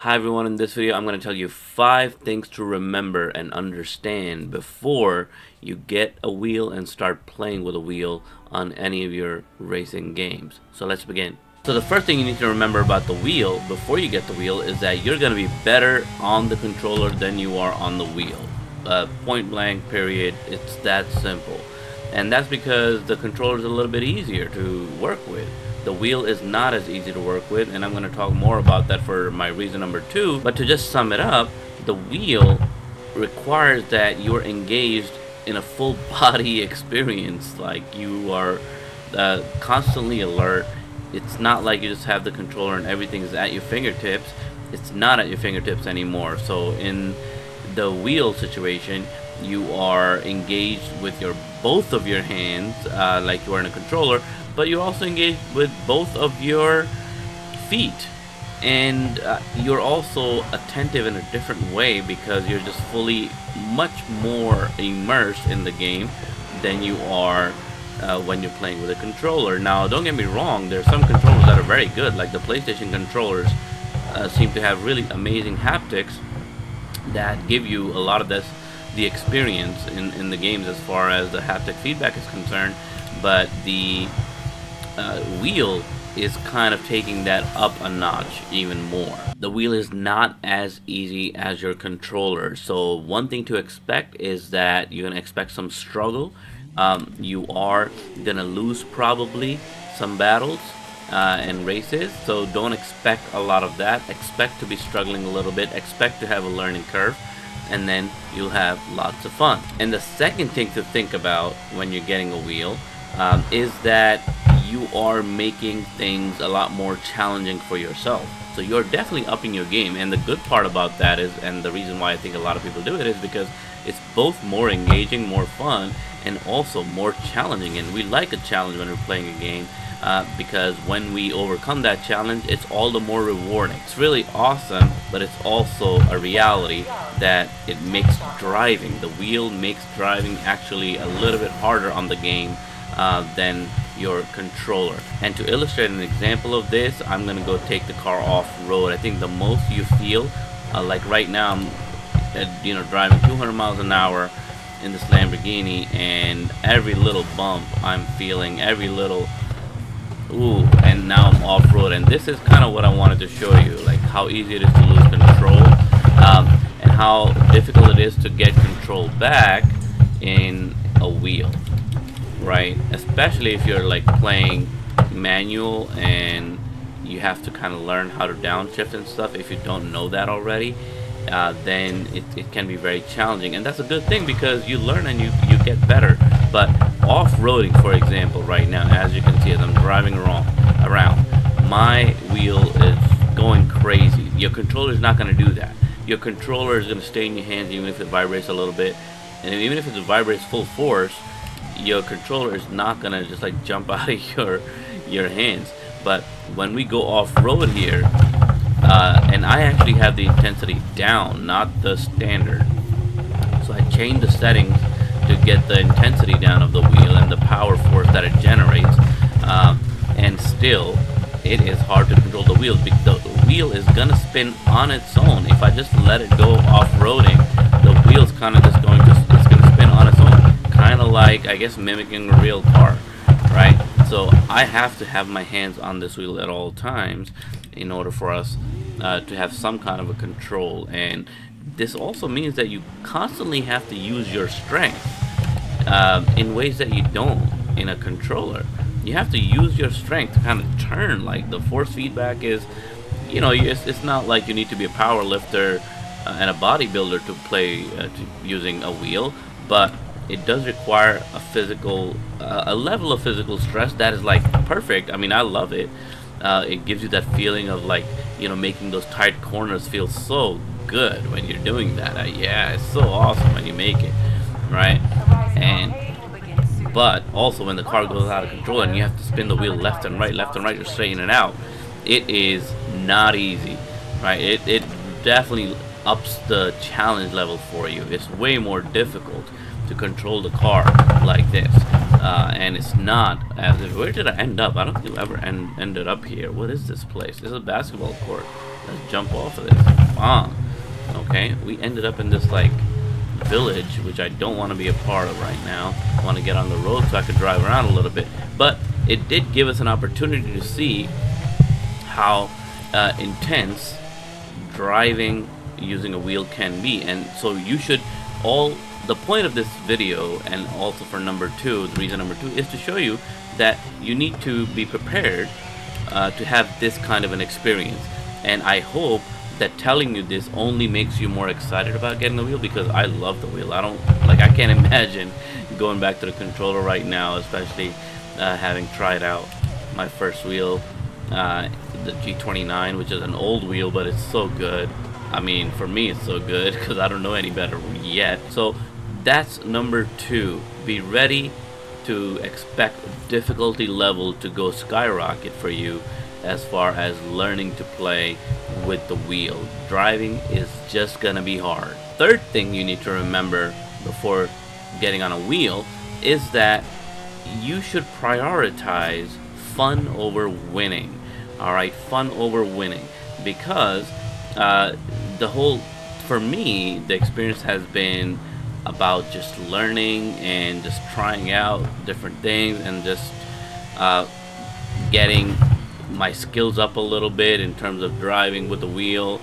Hi everyone, in this video I'm going to tell you 5 things to remember and understand before you get a wheel and start playing with a wheel on any of your racing games. So let's begin. So the first thing you need to remember about the wheel before you get the wheel is that you're going to be better on the controller than you are on the wheel. Point blank, period. It's that simple. And that's because the controller is a little bit easier to work with. The wheel is not as easy to work with, and I'm going to talk more about that for my reason number 2. But to just sum it up, the wheel requires that you're engaged in a full body experience. Like you are constantly alert. It's not like you just have the controller and everything is at your fingertips. It's not at your fingertips anymore. So in the wheel situation, you are engaged with both of your hands, like you are in a controller, but you're also engaged with both of your feet, and you're also attentive in a different way because you're just much more immersed in the game than you are when you're playing with a controller. Now, don't get me wrong, there's some controllers that are very good, like the PlayStation controllers seem to have really amazing haptics that give you a lot of the experience in the games as far as the haptic feedback is concerned, but the wheel is kind of taking that up a notch even more. The wheel is not as easy as your controller, so one thing to expect is that you're gonna expect some struggle. You are gonna lose probably some battles and races, so don't expect a lot of that. Expect to be struggling a little bit, expect to have a learning curve, and then you'll have lots of fun. And the second thing to think about when you're getting a wheel is that you are making things a lot more challenging for yourself. So you're definitely upping your game, and the good part about that is, and the reason why I think a lot of people do it, is because it's both more engaging, more fun, and also more challenging. And we like a challenge when we're playing a game, because when we overcome that challenge, it's all the more rewarding. It's really awesome, but it's also a reality that it makes driving, the wheel makes driving actually a little bit harder on the game than your controller. And to illustrate an example of this, I'm gonna go take the car off-road. I think the most you feel, like right now I'm driving 200 miles an hour in this Lamborghini, and every little bump I'm feeling, every little ooh, and now I'm off-road. And this is kind of what I wanted to show you, like how easy it is to lose control, and how difficult it is to get control back in a wheel, right? Especially if you're like playing manual and you have to kind of learn how to downshift and stuff. If you don't know that already, then it can be very challenging, and that's a good thing because you learn and you get better. But off-roading, for example, right now, as you can see as I'm driving around, my wheel is going crazy. Your controller is not going to do that. Your controller is going to stay in your hands even if it vibrates a little bit, and even if it vibrates full force, your controller is not going to just like jump out of your hands. But when we go off-road here, and I actually have the intensity down, not the standard, so I changed the settings to get the intensity down of the wheel and the power force that it generates, and still it is hard to control the wheel because the wheel is gonna spin on its own. If I just let it go off-roading, the wheel's kind of just it's gonna spin on its own, kind of like, I guess, mimicking a real car, right? So I have to have my hands on this wheel at all times in order for us to have some kind of a control. And this also means that you constantly have to use your strength in ways that you don't in a controller. You have to use your strength to kind of turn. Like the force feedback is, it's not like you need to be a power lifter and a bodybuilder to play using a wheel, but it does require a level of physical stress that is like perfect. I mean, I love it. It gives you that feeling of like, making those tight corners feel so good when you're doing that. Yeah, it's so awesome when you make it, right? But also when the car goes out of control and you have to spin the wheel left and right to straighten it out, it is not easy, right? It definitely ups the challenge level for you. It's way more difficult to control the car like this, and it's not as if, where did I end up? I don't think I've ever ended up here. What is this place? This is a basketball court. Let's jump off of this. Come. Okay, we ended up in this like village, which I don't want to be a part of right now. I want to get on the road so I can drive around a little bit. But it did give us an opportunity to see how intense driving using a wheel can be. And so you should the point of this video, and also for number 2, the reason number 2 is to show you that you need to be prepared to have this kind of an experience. And I hope that telling you this only makes you more excited about getting the wheel, because I love the wheel. I can't imagine going back to the controller right now, especially having tried out my first wheel, the G29, which is an old wheel, but it's so good. I mean, for me it's so good because I don't know any better yet. So that's number 2. Be ready to expect difficulty level to go skyrocket for you as far as learning to play with the wheel. Driving is just gonna be hard. Third thing you need to remember before getting on a wheel is that you should prioritize fun over winning. Alright, fun over winning, because for me, the experience has been about just learning and just trying out different things and just getting my skills up a little bit in terms of driving with the wheel,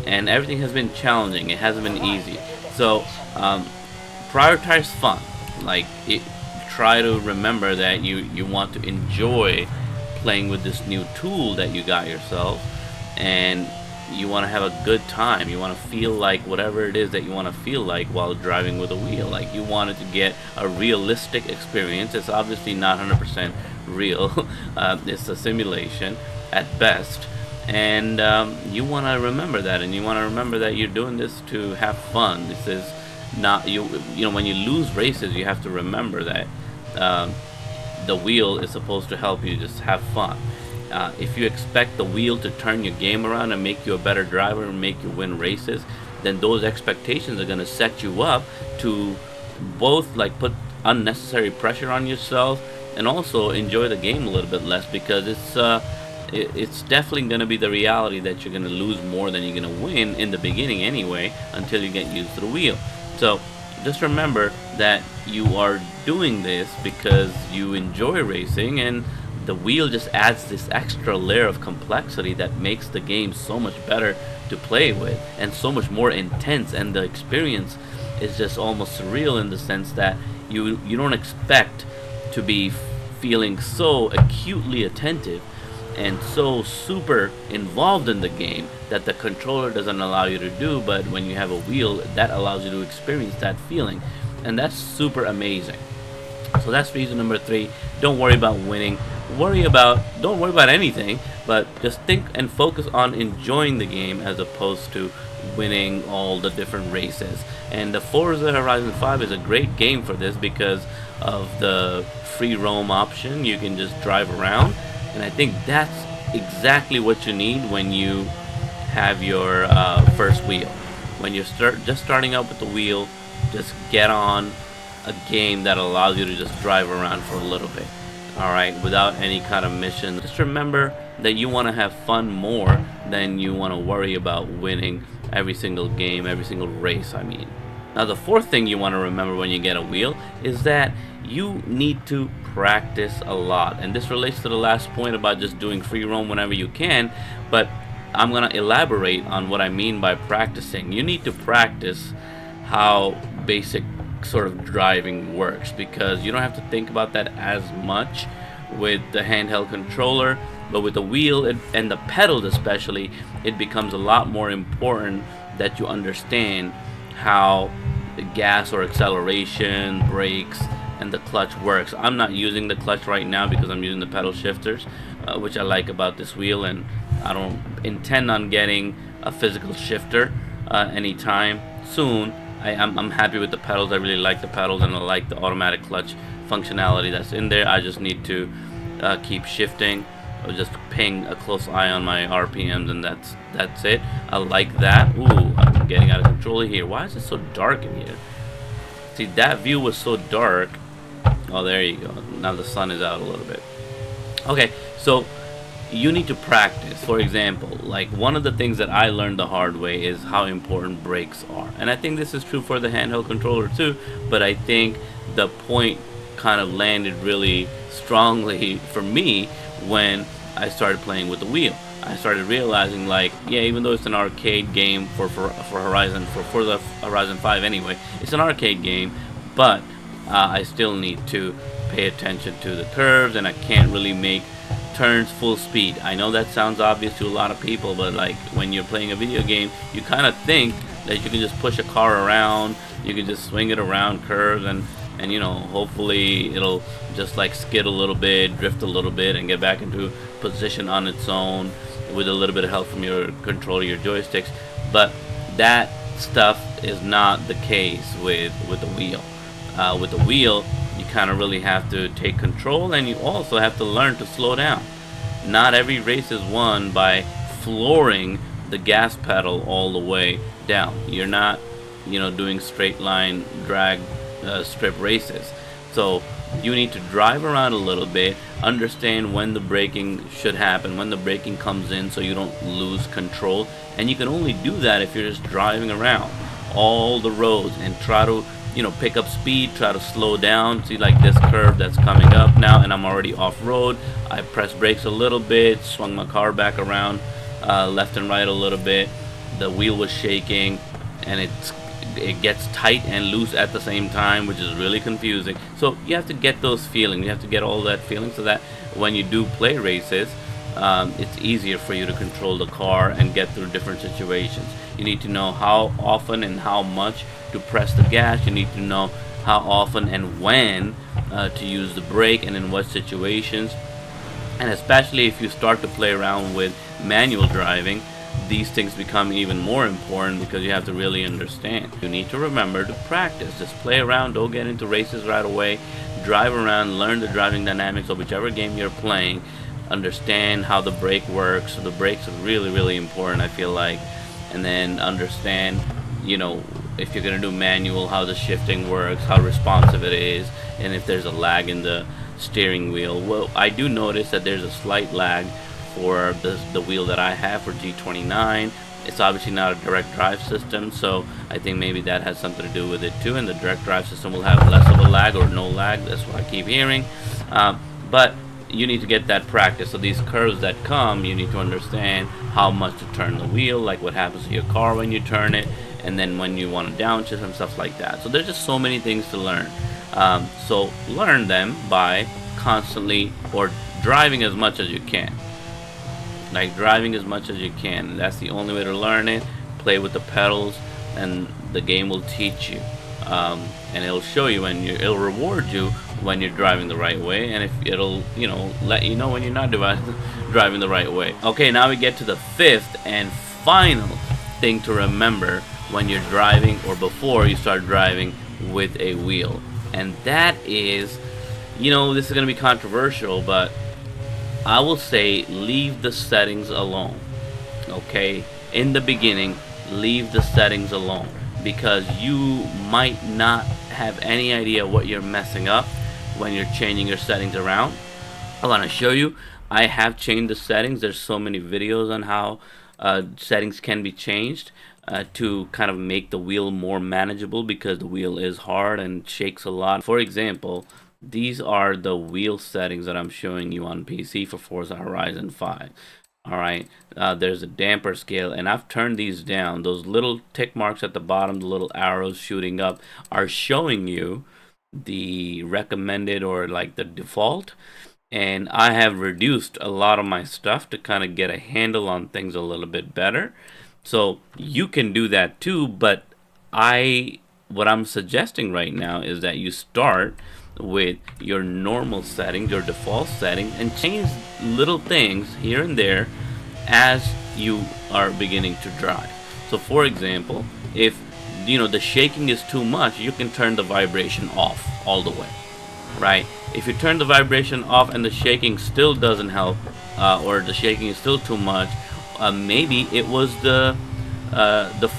and everything has been challenging. It hasn't been easy. So prioritize fun. Try to remember that you want to enjoy playing with this new tool that you got yourself, and you want to have a good time. You want to feel like whatever it is that you want to feel like while driving with a wheel. Like, you wanted to get a realistic experience. It's obviously not 100% real. It's a simulation at best, and you want to remember that, and you want to remember that you're doing this to have fun. This is not you know, when you lose races, you have to remember that the wheel is supposed to help you just have fun. If you expect the wheel to turn your game around and make you a better driver and make you win races, then those expectations are going to set you up to both put unnecessary pressure on yourself and also enjoy the game a little bit less, because it's definitely going to be the reality that you're going to lose more than you're going to win in the beginning anyway, until you get used to the wheel. So just remember that you are doing this because you enjoy racing, and the wheel just adds this extra layer of complexity that makes the game so much better to play with and so much more intense, and the experience is just almost surreal in the sense that you don't expect to be feeling so acutely attentive and so super involved in the game that the controller doesn't allow you to do, but when you have a wheel, that allows you to experience that feeling, and that's super amazing. So that's reason number 3. Don't worry about winning. Don't worry about anything, but just think and focus on enjoying the game as opposed to winning all the different races. And the Forza Horizon 5 is a great game for this because of the free roam option. You can just drive around, and I think that's exactly what you need when you have your first wheel. When you're just starting out with the wheel, just get on a game that allows you to just drive around for a little bit, alright, without any kind of mission. Just remember that you want to have fun more than you want to worry about winning every single game, every single race, I mean. Now, the fourth thing you want to remember when you get a wheel is that you need to practice a lot. And this relates to the last point about just doing free roam whenever you can, but I'm going to elaborate on what I mean by practicing. You need to practice how basic sort of driving works, because you don't have to think about that as much with the handheld controller, but with the wheel and the pedals especially, it becomes a lot more important that you understand how the gas or acceleration, brakes, and the clutch works. I'm not using the clutch right now because I'm using the pedal shifters, which I like about this wheel, and I don't intend on getting a physical shifter anytime soon. I'm happy with the pedals. I really like the pedals, and I like the automatic clutch functionality that's in there. I just need to keep shifting, or just paying a close eye on my RPMs, and that's it. I like that. Ooh, I'm getting out of control here. Why is it so dark in here? See, that view was so dark. Oh, there you go. Now the sun is out a little bit. Okay, so you need to practice. For example, like one of the things that I learned the hard way is how important brakes are. And I think this is true for the handheld controller too, but I think the point kind of landed really strongly for me when I started playing with the wheel. I started realizing, like, yeah, even though it's an arcade game for Horizon, for the Horizon 5 anyway, it's an arcade game, but I still need to pay attention to the curves, and I can't really make turns full speed. I know that sounds obvious to a lot of people, but like when you're playing a video game, you kind of think that you can just push a car around, you can just swing it around curves, and you know, hopefully it'll just like skid a little bit, drift a little bit, and get back into position on its own with a little bit of help from your controller, your joysticks. But that stuff is not the case with the wheel. With the wheel, you kind of really have to take control, and you also have to learn to slow down. Not every race is won by flooring the gas pedal all the way down. You're not, you know, doing straight line drag strip races. So you need to drive around a little bit, understand when the braking should happen, when the braking comes in, so you don't lose control. And you can only do that if you're just driving around all the roads and try to, you know, pick up speed, try to slow down. See, like this curve that's coming up now, and I'm already off road. I pressed brakes a little bit, swung my car back around left and right a little bit. The wheel was shaking, and it gets tight and loose at the same time, which is really confusing. So you have to get those feelings, you have to get all that feeling, so that when you do play races, it's easier for you to control the car and get through different situations. You need to know how often and how much to press the gas. You need to know how often and when to use the brake, and in what situations. And especially if you start to play around with manual driving, these things become even more important, because you have to really understand. You need to remember to practice. Just play around, don't get into races right away. Drive around, learn the driving dynamics of whichever game you're playing. Understand how the brake works. So the brakes are really, really important, I feel like. And then understand, you know, if you're going to do manual, how the shifting works, how responsive it is, and if there's a lag in the steering wheel. Well, I do notice that there's a slight lag for the wheel that I have for G29. It's obviously not a direct drive system, so I think maybe that has something to do with it too, and the direct drive system will have less of a lag or no lag. That's what I keep hearing. But you need to get that practice. So these curves that come, you need to understand how much to turn the wheel, like what happens to your car when you turn it, and then when you want to downshift and stuff like that. So there's just so many things to learn. So learn them by constantly or driving as much as you can. Like driving as much as you can. That's the only way to learn it. Play with the pedals, and the game will teach you. And it'll show you it'll reward you when you're driving the right way, and if it'll, you know, let you know when you're not driving the right way. Okay, now we get to the fifth and final thing to remember when you're driving, or before you start driving with a wheel, and that is, you know, this is going to be controversial, but I will say leave the settings alone. Okay, in the beginning, leave the settings alone, because you might not have any idea what you're messing up when you're changing your settings around. I want to show you. I have changed the settings. There's so many videos on how settings can be changed to kind of make the wheel more manageable, because the wheel is hard and shakes a lot. For example, these are the wheel settings that I'm showing you on PC for Forza Horizon 5. Alright, there's a damper scale, and I've turned these down. Those little tick marks at the bottom, the little arrows shooting up, are showing you the recommended, or like the default. And I have reduced a lot of my stuff to kind of get a handle on things a little bit better. So you can do that too, but what I'm suggesting right now is that you start with your normal settings, your default settings, and change little things here and there as you are beginning to drive. So for example, if you know the shaking is too much, you can turn the vibration off all the way, right? If you turn the vibration off and the shaking still doesn't help, or the shaking is still too much, maybe it was the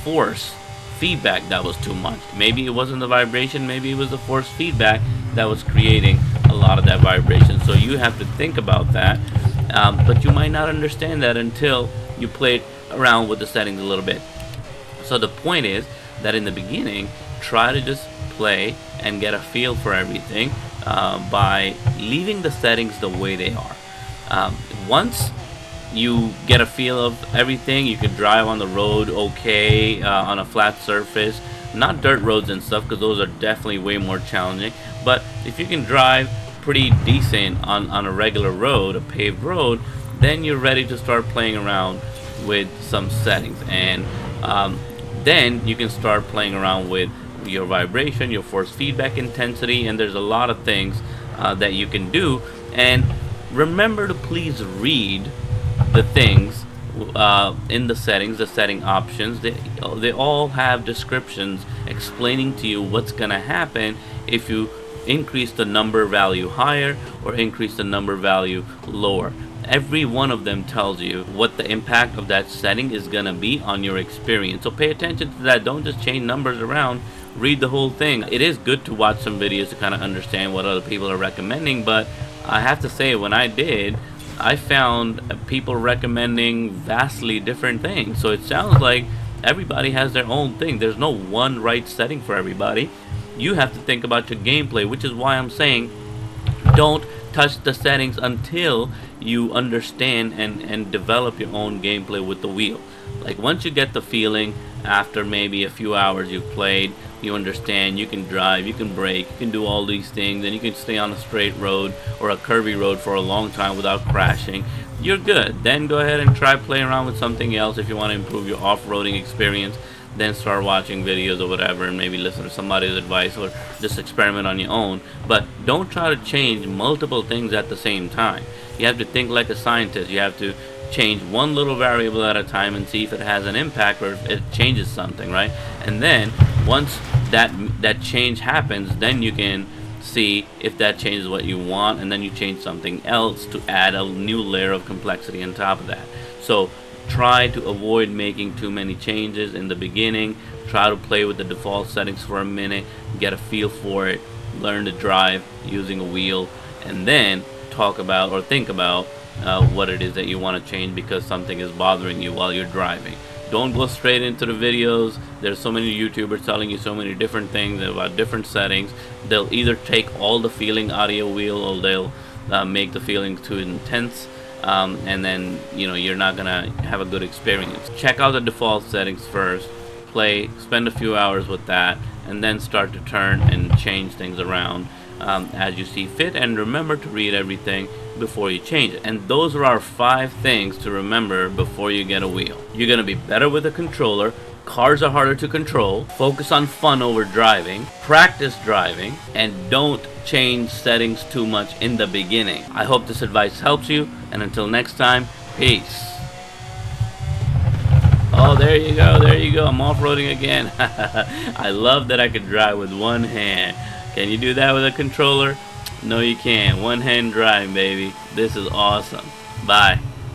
force feedback that was too much. Maybe it wasn't the vibration, maybe it was the force feedback that was creating a lot of that vibration. So you have to think about that, but you might not understand that until you play around with the settings a little bit. So the point is that in the beginning, try to just play and get a feel for everything by leaving the settings the way they are. Once you get a feel of everything, you can drive on the road okay, on a flat surface, not dirt roads and stuff, because those are definitely way more challenging. But if you can drive pretty decent on a regular road, a paved road, then you're ready to start playing around with some settings. And then you can start playing around with your vibration, your force feedback intensity, and there's a lot of things that you can do. And remember to please read the things in the settings, the setting options. They all have descriptions explaining to you what's gonna happen if you increase the number value higher or increase the number value lower. Every one of them tells you what the impact of that setting is gonna be on your experience. So pay attention to that. Don't just change numbers around. Read the whole thing. It is good to watch some videos to kind of understand what other people are recommending, but I have to say, when I did, I found people recommending vastly different things. So it sounds like everybody has their own thing. There's no one right setting for everybody. You have to think about your gameplay, which is why I'm saying don't touch the settings until you understand and develop your own gameplay with the wheel. Like once you get the feeling, after maybe a few hours you've played, you understand, you can drive, you can brake, you can do all these things, and you can stay on a straight road or a curvy road for a long time without crashing, you're good. Then go ahead and try playing around with something else. If you want to improve your off-roading experience, then start watching videos or whatever, and maybe listen to somebody's advice or just experiment on your own. But don't try to change multiple things at the same time. You have to think like a scientist. You have to change one little variable at a time and see if it has an impact or if it changes something, right? And then once that change happens, then you can see if that changes what you want, and then you change something else to add a new layer of complexity on top of that. So try to avoid making too many changes in the beginning. Try to play with the default settings for a minute, get a feel for it, learn to drive using a wheel, and then talk about or think about what it is that you want to change because something is bothering you while you're driving. Don't go straight into the videos. There's so many YouTubers telling you so many different things about different settings. They'll either take all the feeling out of your wheel, or they'll make the feeling too intense, and then you're not gonna have a good experience. Check out the default settings first, play, spend a few hours with that, and then start to turn and change things around as you see fit. And remember to read everything before you change it. And those are our 5 things to remember before you get a wheel. You're gonna be better with a controller. Cars are harder to control. Focus on fun over driving. Practice driving, and don't change settings too much in the beginning. I hope this advice helps you, and until next time, peace. Oh, there you go, I'm off-roading again. I love that I could drive with one hand. Can you do that with a controller? No, you can't. One hand driving, baby. This is awesome. Bye.